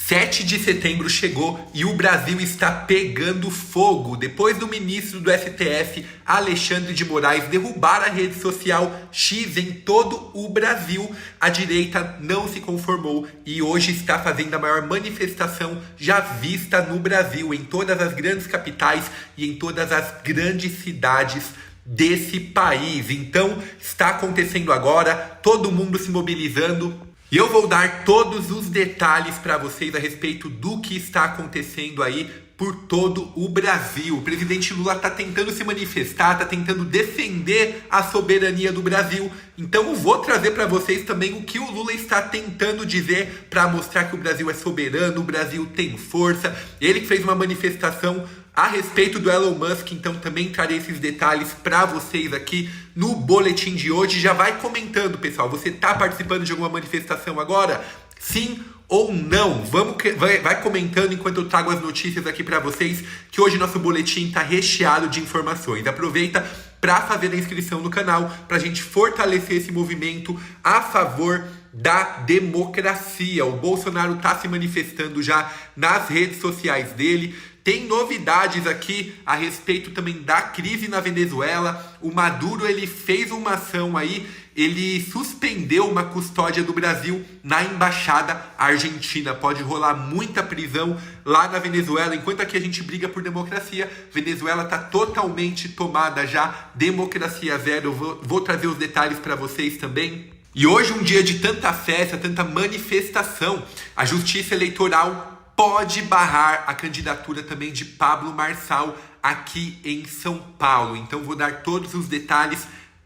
7 de setembro chegou e o Brasil está pegando fogo. Depois do ministro do STF, Alexandre de Moraes, derrubar a rede social X em todo o Brasil, a direita não se conformou e hoje está fazendo a maior manifestação já vista no Brasil, em todas as grandes capitais e em todas as grandes cidades desse país. Então, está acontecendo agora, todo mundo se mobilizando. E eu vou dar todos os detalhes para vocês a respeito do que está acontecendo aí por todo o Brasil. O presidente Lula está tentando se manifestar, está tentando defender a soberania do Brasil. Então eu vou trazer para vocês também o que o Lula está tentando dizer para mostrar que o Brasil é soberano, o Brasil tem força. Ele que fez uma manifestação a respeito do Elon Musk, então também trarei esses detalhes para vocês aqui no boletim de hoje. Já vai comentando, pessoal, você está participando de alguma manifestação agora? Sim ou não? Vai comentando enquanto eu trago as notícias aqui para vocês, que hoje nosso boletim está recheado de informações. Aproveita para fazer a inscrição no canal, para a gente fortalecer esse movimento a favor da democracia. O Bolsonaro está se manifestando já nas redes sociais dele. Tem novidades aqui a respeito também da crise na Venezuela. O Maduro, ele fez uma ação aí, ele suspendeu uma custódia do Brasil na embaixada argentina. Pode rolar muita prisão lá na Venezuela. Enquanto aqui a gente briga por democracia, Venezuela está totalmente tomada já, democracia zero. Vou trazer os detalhes para vocês também. E hoje um dia de tanta festa, tanta manifestação. A Justiça Eleitoral pode barrar a candidatura também de Pablo Marçal aqui em São Paulo. Então vou dar todos os detalhes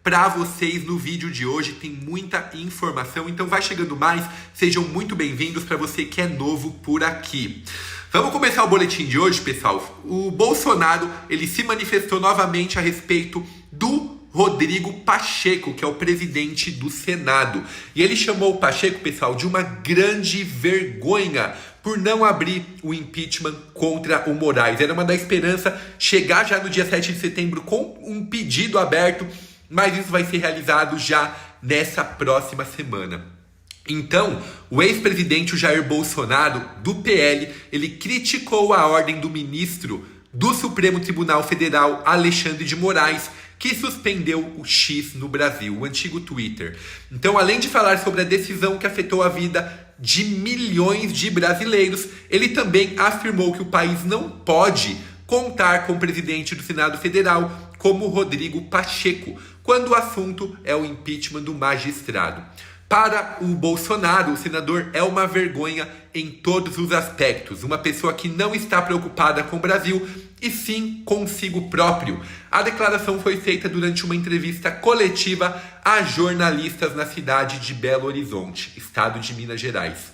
para vocês no vídeo de hoje. Tem muita informação, então vai chegando mais. Sejam muito bem-vindos para você que é novo por aqui. Vamos começar o boletim de hoje, pessoal. O Bolsonaro, ele se manifestou novamente a respeito do Rodrigo Pacheco, que é o presidente do Senado. E ele chamou o Pacheco, pessoal, de uma grande vergonha por não abrir o impeachment contra o Moraes. Era uma da esperança chegar já no dia 7 de setembro com um pedido aberto, mas isso vai ser realizado já nessa próxima semana. Então, o ex-presidente Jair Bolsonaro, do PL, ele criticou a ordem do ministro do Supremo Tribunal Federal, Alexandre de Moraes, que suspendeu o X no Brasil, o antigo Twitter. Então, além de falar sobre a decisão que afetou a vida de milhões de brasileiros, ele também afirmou que o país não pode contar com o presidente do Senado Federal como Rodrigo Pacheco, quando o assunto é o impeachment do magistrado. Para o Bolsonaro, o senador é uma vergonha em todos os aspectos. Uma pessoa que não está preocupada com o Brasil e sim consigo próprio. A declaração foi feita durante uma entrevista coletiva a jornalistas na cidade de Belo Horizonte, estado de Minas Gerais.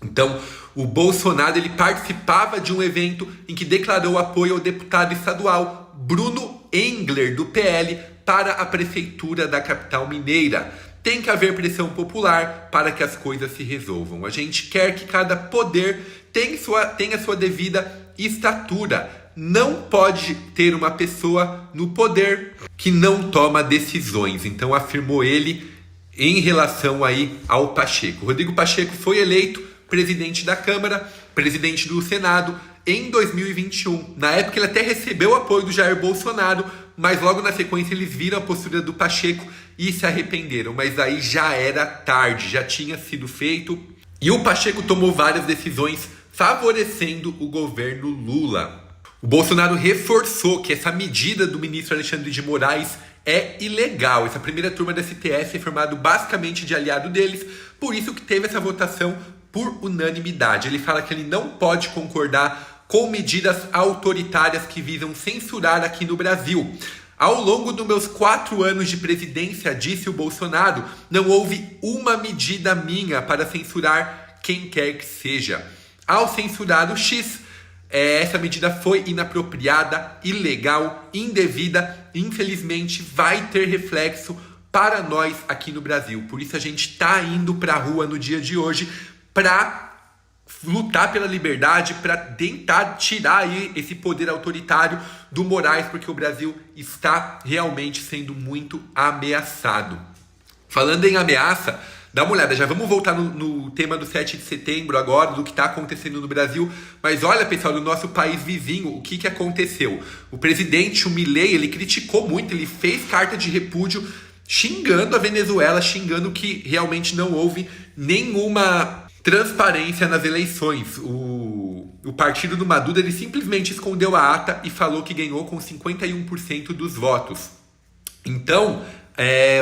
Então, o Bolsonaro, ele participava de um evento em que declarou apoio ao deputado estadual Bruno Engler, do PL, para a prefeitura da capital mineira. Tem que haver pressão popular para que as coisas se resolvam. A gente quer que cada poder tenha sua devida estatura. Não pode ter uma pessoa no poder que não toma decisões. Então afirmou ele em relação aí ao Pacheco. Rodrigo Pacheco foi eleito presidente da Câmara, presidente do Senado em 2021. Na época ele até recebeu o apoio do Jair Bolsonaro, mas logo na sequência eles viram a postura do Pacheco e se arrependeram. Mas aí já era tarde, já tinha sido feito. E o Pacheco tomou várias decisões favorecendo o governo Lula. O Bolsonaro reforçou que essa medida do ministro Alexandre de Moraes é ilegal. Essa primeira turma da STF é formada basicamente de aliado deles, por isso que teve essa votação por unanimidade. Ele fala que ele não pode concordar com medidas autoritárias que visam censurar aqui no Brasil. Ao longo dos meus 4 anos de presidência, disse o Bolsonaro, não houve uma medida minha para censurar quem quer que seja. Ao censurar o X, essa medida foi inapropriada, ilegal, indevida, infelizmente vai ter reflexo para nós aqui no Brasil. Por isso a gente está indo para a rua no dia de hoje para lutar pela liberdade, para tentar tirar aí esse poder autoritário do Moraes, porque o Brasil está realmente sendo muito ameaçado. Falando em ameaça, Dá uma olhada, já vamos voltar no tema do 7 de setembro agora, do que está acontecendo no Brasil. Mas olha, pessoal, no nosso país vizinho, o que aconteceu? O presidente, o Milei, ele criticou muito, ele fez carta de repúdio xingando a Venezuela, xingando que realmente não houve nenhuma transparência nas eleições. O partido do Maduro, ele simplesmente escondeu a ata e falou que ganhou com 51% dos votos. Então,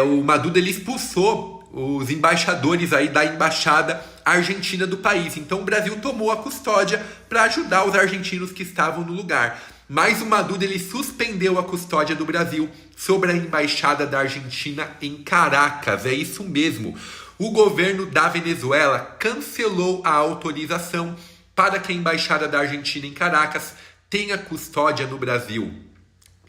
o Maduro, ele expulsou os embaixadores aí da embaixada argentina do país. Então o Brasil tomou a custódia para ajudar os argentinos que estavam no lugar. Mas o Maduro, ele suspendeu a custódia do Brasil sobre a embaixada da Argentina em Caracas. É isso mesmo. O governo da Venezuela cancelou a autorização para que a embaixada da Argentina em Caracas tenha custódia no Brasil.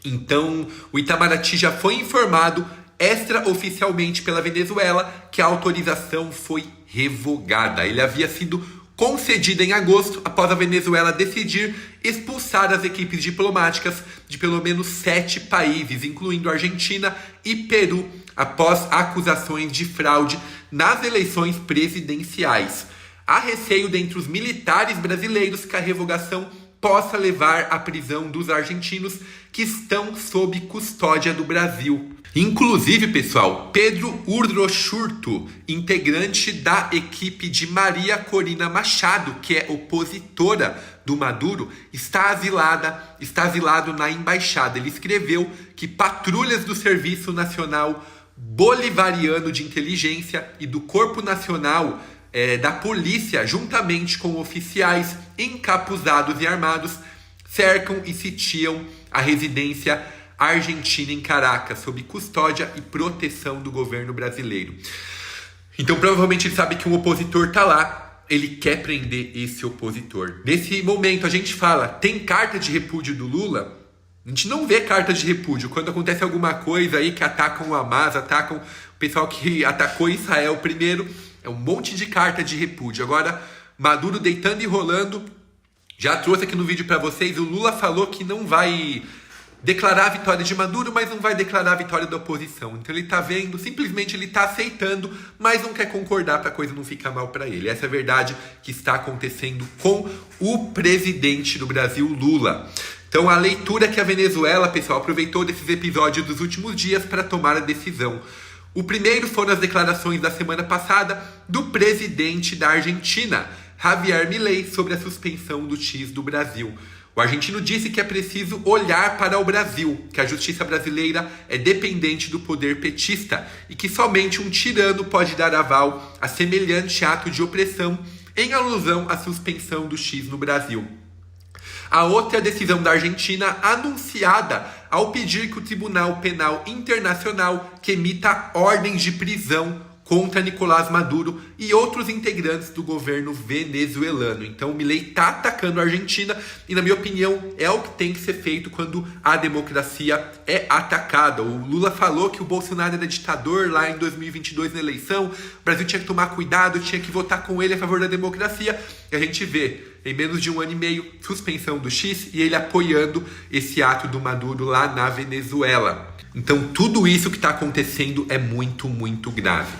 Então, o Itamaraty já foi informado extraoficialmente pela Venezuela que a autorização foi revogada. Ele havia sido concedida em agosto após a Venezuela decidir expulsar as equipes diplomáticas de pelo menos 7 países, incluindo Argentina e Peru, após acusações de fraude nas eleições presidenciais. Há receio dentre os militares brasileiros que a revogação possa levar à prisão dos argentinos que estão sob custódia do Brasil. Inclusive, pessoal, Pedro Urochurtu, integrante da equipe de Maria Corina Machado, que é opositora do Maduro, está asilado na embaixada. Ele escreveu que patrulhas do Serviço Nacional Bolivariano de Inteligência e do Corpo Nacional da Polícia, juntamente com oficiais encapuzados e armados, cercam e sitiam a residência argentina em Caracas, sob custódia e proteção do governo brasileiro. Então, provavelmente ele sabe que um opositor está lá, ele quer prender esse opositor. Nesse momento, a gente fala, tem carta de repúdio do Lula? A gente não vê carta de repúdio. Quando acontece alguma coisa aí que atacam o Hamas, atacam o pessoal que atacou Israel primeiro, é um monte de carta de repúdio. Agora, Maduro deitando e rolando, já trouxe aqui no vídeo para vocês, o Lula falou que não vai declarar a vitória de Maduro, mas não vai declarar a vitória da oposição. Então ele tá vendo, simplesmente ele tá aceitando, mas não quer concordar para a coisa não ficar mal para ele. Essa é a verdade que está acontecendo com o presidente do Brasil, Lula. Então a leitura que a Venezuela, pessoal, aproveitou desses episódios dos últimos dias para tomar a decisão. O primeiro foram as declarações da semana passada do presidente da Argentina, Javier Milei, sobre a suspensão do X do Brasil. O argentino disse que é preciso olhar para o Brasil, que a justiça brasileira é dependente do poder petista e que somente um tirano pode dar aval a semelhante ato de opressão, em alusão à suspensão do X no Brasil. A outra decisão da Argentina, anunciada ao pedir que o Tribunal Penal Internacional que emita ordens de prisão contra Nicolás Maduro e outros integrantes do governo venezuelano. Então o Milei está atacando a Argentina e, na minha opinião, é o que tem que ser feito quando a democracia é atacada. O Lula falou que o Bolsonaro era ditador lá em 2022 na eleição, o Brasil tinha que tomar cuidado, tinha que votar com ele a favor da democracia, e a gente vê, em menos de 1 ano e meio, suspensão do X e ele apoiando esse ato do Maduro lá na Venezuela. Então tudo isso que está acontecendo é muito, muito grave.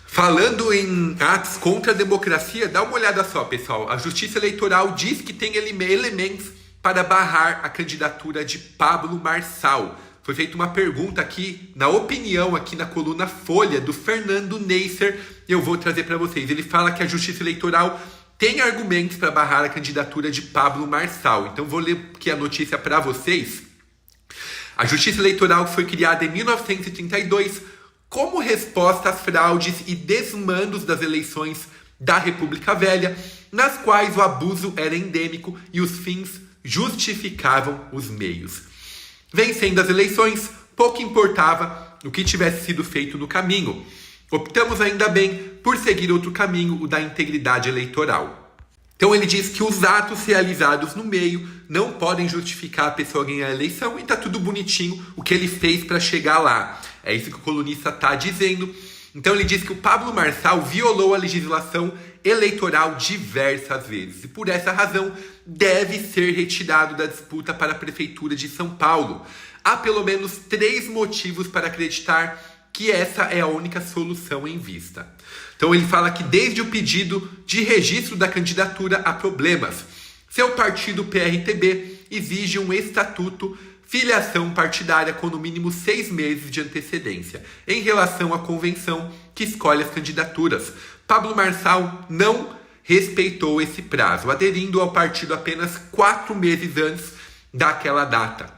Falando em atos contra a democracia, dá uma olhada só, pessoal. A Justiça Eleitoral diz que tem elementos para barrar a candidatura de Pablo Marçal. Foi feita uma pergunta aqui, na opinião, aqui na coluna Folha, do Fernando Neisser, eu vou trazer para vocês. Ele fala que a Justiça Eleitoral tem argumentos para barrar a candidatura de Pablo Marçal. Então vou ler aqui a notícia para vocês. A Justiça Eleitoral foi criada em 1932 como resposta às fraudes e desmandos das eleições da República Velha, nas quais o abuso era endêmico e os fins justificavam os meios. Vencendo as eleições, pouco importava o que tivesse sido feito no caminho. Optamos ainda bem por seguir outro caminho, o da integridade eleitoral. Então ele diz que os atos realizados no meio não podem justificar a pessoa ganhar a eleição e tá tudo bonitinho o que ele fez para chegar lá. É isso que o colunista está dizendo. Então ele diz que o Pablo Marçal violou a legislação eleitoral diversas vezes e por essa razão deve ser retirado da disputa para a Prefeitura de São Paulo. Há pelo menos 3 motivos para acreditar que essa é a única solução em vista. Então ele fala que desde o pedido de registro da candidatura há problemas. Seu partido PRTB exige um estatuto, filiação partidária com no mínimo 6 meses de antecedência em relação à convenção que escolhe as candidaturas. Pablo Marçal não respeitou esse prazo, aderindo ao partido apenas 4 meses antes daquela data.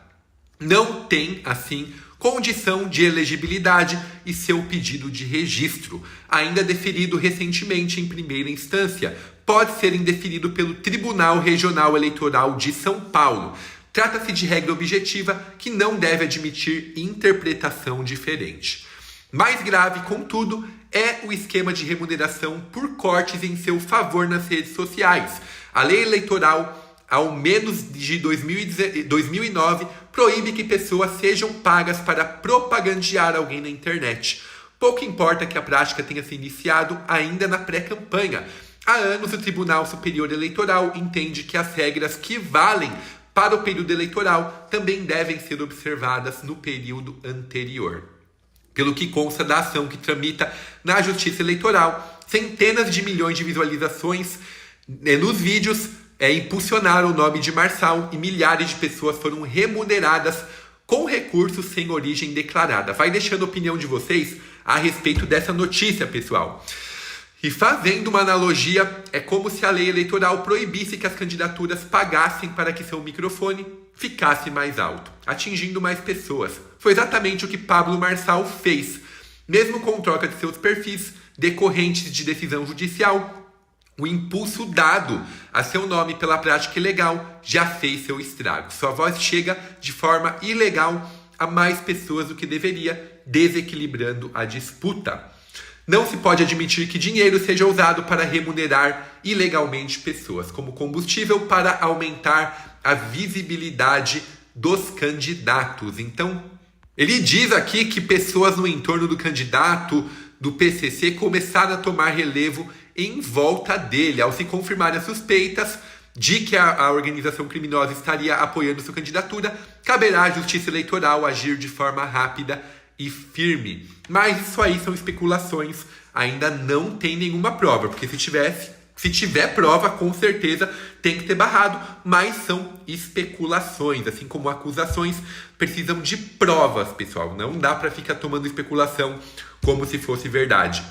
Não tem, assim, condição de elegibilidade e seu pedido de registro, ainda deferido recentemente em primeira instância, pode ser indeferido pelo Tribunal Regional Eleitoral de São Paulo. Trata-se de regra objetiva que não deve admitir interpretação diferente. Mais grave, contudo, é o esquema de remuneração por cortes em seu favor nas redes sociais. A lei eleitoral, ao menos de 2009, proíbe que pessoas sejam pagas para propagandear alguém na internet. Pouco importa que a prática tenha se iniciado ainda na pré-campanha. Há anos, o Tribunal Superior Eleitoral entende que as regras que valem para o período eleitoral também devem ser observadas no período anterior. Pelo que consta da ação que tramita na Justiça Eleitoral, centenas de milhões de visualizações nos vídeos impulsionaram o nome de Marçal e milhares de pessoas foram remuneradas com recursos sem origem declarada. Vai deixando a opinião de vocês a respeito dessa notícia, pessoal. E fazendo uma analogia, é como se a lei eleitoral proibisse que as candidaturas pagassem para que seu microfone ficasse mais alto, atingindo mais pessoas. Foi exatamente o que Pablo Marçal fez. Mesmo com troca de seus perfis decorrentes de decisão judicial, o impulso dado a seu nome pela prática ilegal já fez seu estrago. Sua voz chega de forma ilegal a mais pessoas do que deveria, desequilibrando a disputa. Não se pode admitir que dinheiro seja usado para remunerar ilegalmente pessoas, como combustível para aumentar a visibilidade dos candidatos. Então, ele diz aqui que pessoas no entorno do candidato do PCC começaram a tomar relevo em volta dele, ao se confirmarem as suspeitas de que a organização criminosa estaria apoiando sua candidatura, caberá à Justiça Eleitoral agir de forma rápida e firme. Mas isso aí são especulações, ainda não tem nenhuma prova, porque se tiver prova, com certeza tem que ter barrado, mas são especulações, assim como acusações precisam de provas, pessoal. Não dá para ficar tomando especulação como se fosse verdade.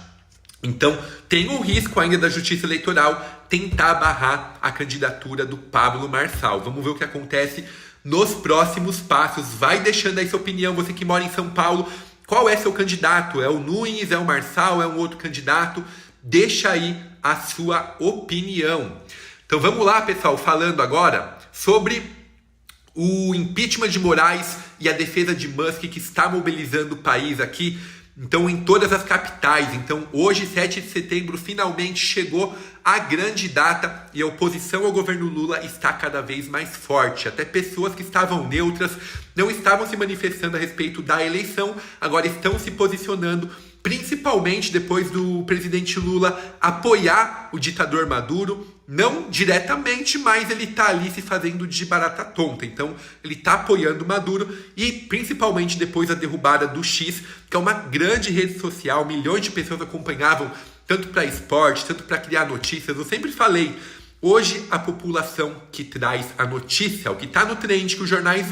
Então, tem um risco ainda da Justiça Eleitoral tentar barrar a candidatura do Pablo Marçal. Vamos ver o que acontece nos próximos passos. Vai deixando aí sua opinião, você que mora em São Paulo, qual é seu candidato? É o Nunes, é o Marçal, é um outro candidato? Deixa aí a sua opinião. Então vamos lá, pessoal, falando agora sobre o impeachment de Moraes e a defesa de Musk, que está mobilizando o país aqui. Então, em todas as capitais. Então, hoje, 7 de setembro, finalmente chegou a grande data e a oposição ao governo Lula está cada vez mais forte. Até pessoas que estavam neutras, não estavam se manifestando a respeito da eleição, agora estão se posicionando, principalmente depois do presidente Lula apoiar o ditador Maduro, não diretamente, mas ele está ali se fazendo de barata tonta. Então, ele está apoiando o Maduro e principalmente depois da derrubada do X, que é uma grande rede social, milhões de pessoas acompanhavam, tanto para esporte, tanto para criar notícias. Eu sempre falei, hoje a população que traz a notícia, o que está no trend, que os jornais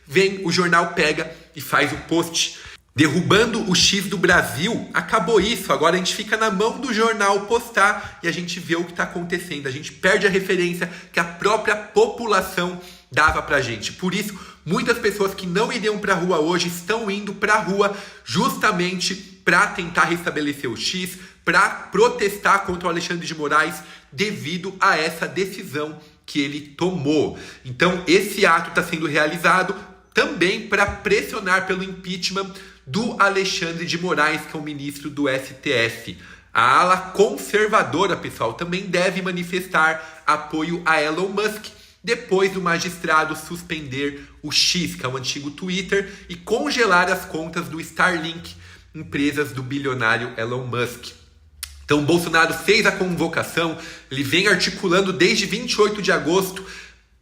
vem, o jornal pega e faz o post. Derrubando o X do Brasil, acabou isso. Agora a gente fica na mão do jornal postar e a gente vê o que está acontecendo. A gente perde a referência que a própria população dava pra gente. Por isso, muitas pessoas que não iriam pra rua hoje estão indo pra rua justamente para tentar restabelecer o X, para protestar contra o Alexandre de Moraes devido a essa decisão que ele tomou. Então, esse ato está sendo realizado também para pressionar pelo impeachment do Alexandre de Moraes, que é o ministro do STF. A ala conservadora, pessoal, também deve manifestar apoio a Elon Musk, depois do magistrado suspender o X, que é o antigo Twitter, e congelar as contas do Starlink, empresas do bilionário Elon Musk. Então, Bolsonaro fez a convocação, ele vem articulando desde 28 de agosto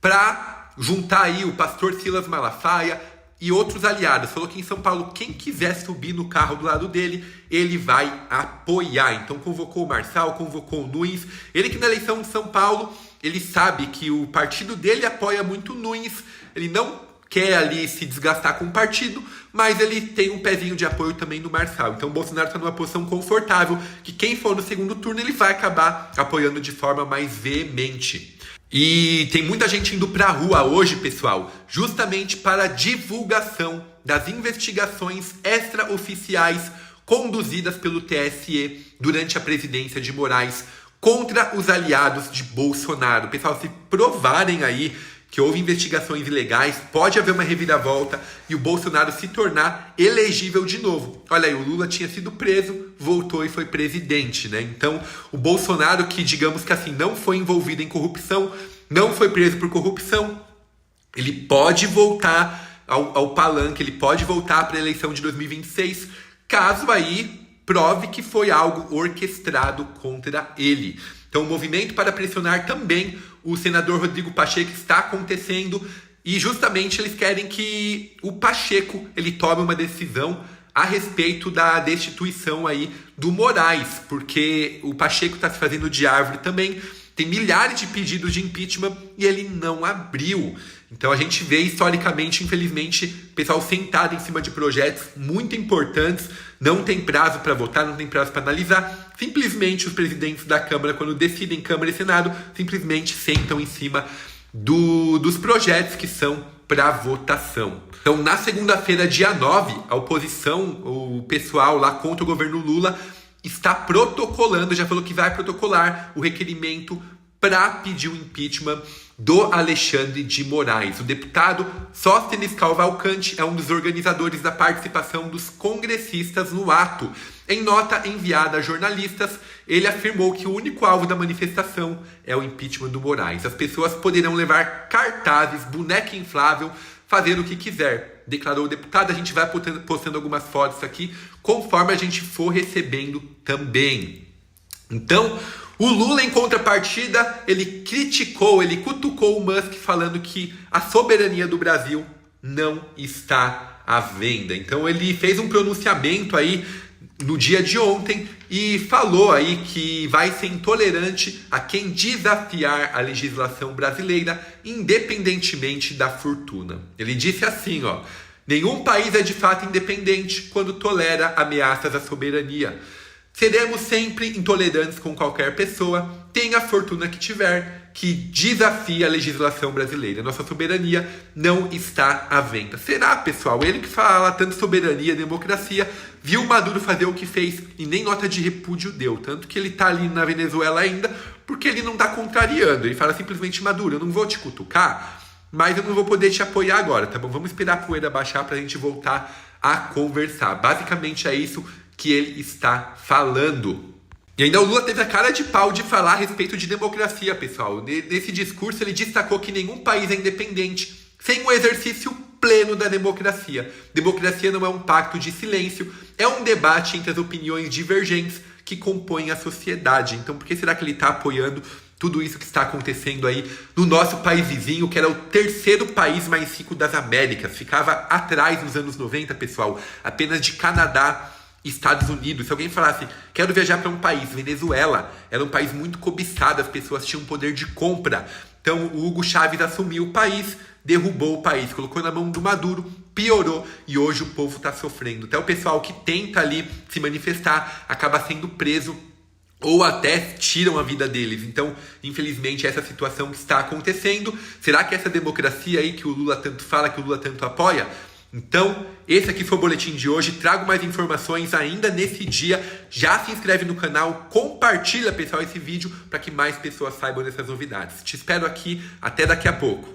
para juntar aí o pastor Silas Malafaia, e outros aliados. Falou que em São Paulo, quem quiser subir no carro do lado dele, ele vai apoiar. Então convocou o Marçal, convocou o Nunes. Ele que na eleição de São Paulo, ele sabe que o partido dele apoia muito o Nunes. Ele não quer ali se desgastar com o partido, mas ele tem um pezinho de apoio também no Marçal. Então o Bolsonaro está numa posição confortável, que quem for no segundo turno, ele vai acabar apoiando de forma mais veemente. E tem muita gente indo pra rua hoje, pessoal, justamente para a divulgação das investigações extraoficiais conduzidas pelo TSE durante a presidência de Moraes contra os aliados de Bolsonaro. Pessoal, se provarem aí que houve investigações ilegais, pode haver uma reviravolta e o Bolsonaro se tornar elegível de novo. Olha aí, o Lula tinha sido preso, voltou e foi presidente, né? Então, o Bolsonaro, que digamos que assim, não foi envolvido em corrupção, não foi preso por corrupção, ele pode voltar ao palanque, ele pode voltar para a eleição de 2026, caso aí prove que foi algo orquestrado contra ele. Então, o movimento para pressionar também o senador Rodrigo Pacheco está acontecendo e justamente eles querem que o Pacheco ele tome uma decisão a respeito da destituição aí do Moraes, porque o Pacheco está se fazendo de árvore também, tem milhares de pedidos de impeachment e ele não abriu. Então a gente vê historicamente, infelizmente, pessoal sentado em cima de projetos muito importantes, não tem prazo para votar, não tem prazo para analisar. Simplesmente os presidentes da Câmara, quando decidem Câmara e Senado, simplesmente sentam em cima dos projetos que são para votação. Então, na segunda-feira, dia 9, a oposição, o pessoal lá contra o governo Lula, está protocolando, já falou que vai protocolar o requerimento para pedir o impeachment do Alexandre de Moraes. O deputado Sóstenes Cavalcante é um dos organizadores da participação dos congressistas no ato. Em nota enviada a jornalistas, ele afirmou que o único alvo da manifestação é o impeachment do Moraes. As pessoas poderão levar cartazes, boneca inflável, fazer o que quiser, declarou o deputado. A gente vai postando algumas fotos aqui, conforme a gente for recebendo também. Então, o Lula, em contrapartida, ele cutucou o Musk, falando que a soberania do Brasil não está à venda. Então, ele fez um pronunciamento aí no dia de ontem e falou aí que vai ser intolerante a quem desafiar a legislação brasileira, independentemente da fortuna. Ele disse assim, ó: nenhum país é de fato independente quando tolera ameaças à soberania. Seremos sempre intolerantes com qualquer pessoa, tenha a fortuna que tiver, que desafie a legislação brasileira. Nossa soberania não está à venda. Será, pessoal? Ele que fala tanto soberania e democracia, viu o Maduro fazer o que fez e nem nota de repúdio deu. Tanto que ele está ali na Venezuela ainda, porque ele não está contrariando. Ele fala simplesmente: Maduro, eu não vou te cutucar, mas eu não vou poder te apoiar agora, tá bom? Vamos esperar a poeira baixar para a gente voltar a conversar. Basicamente é isso que ele está falando. E ainda o Lula teve a cara de pau de falar a respeito de democracia, pessoal. Nesse discurso ele destacou que nenhum país é independente sem um exercício pleno da democracia. Democracia não é um pacto de silêncio, é um debate entre as opiniões divergentes que compõem a sociedade. Então por que será que ele está apoiando tudo isso que está acontecendo aí no nosso país vizinho, que era o terceiro país mais rico das Américas? Ficava atrás nos anos 90, pessoal, apenas de Canadá, Estados Unidos. Se alguém falasse: quero viajar para um país, Venezuela era um país muito cobiçado, as pessoas tinham poder de compra. Então o Hugo Chávez assumiu o país, derrubou o país, colocou na mão do Maduro, piorou e hoje o povo está sofrendo. Até o pessoal que tenta ali se manifestar acaba sendo preso ou até tiram a vida deles. Então, infelizmente, essa situação que está acontecendo. Será que essa democracia aí que o Lula tanto fala, que o Lula tanto apoia? Então, esse aqui foi o boletim de hoje. Trago mais informações ainda nesse dia. Já se inscreve no canal, compartilha, pessoal, esse vídeo para que mais pessoas saibam dessas novidades. Te espero aqui, até daqui a pouco.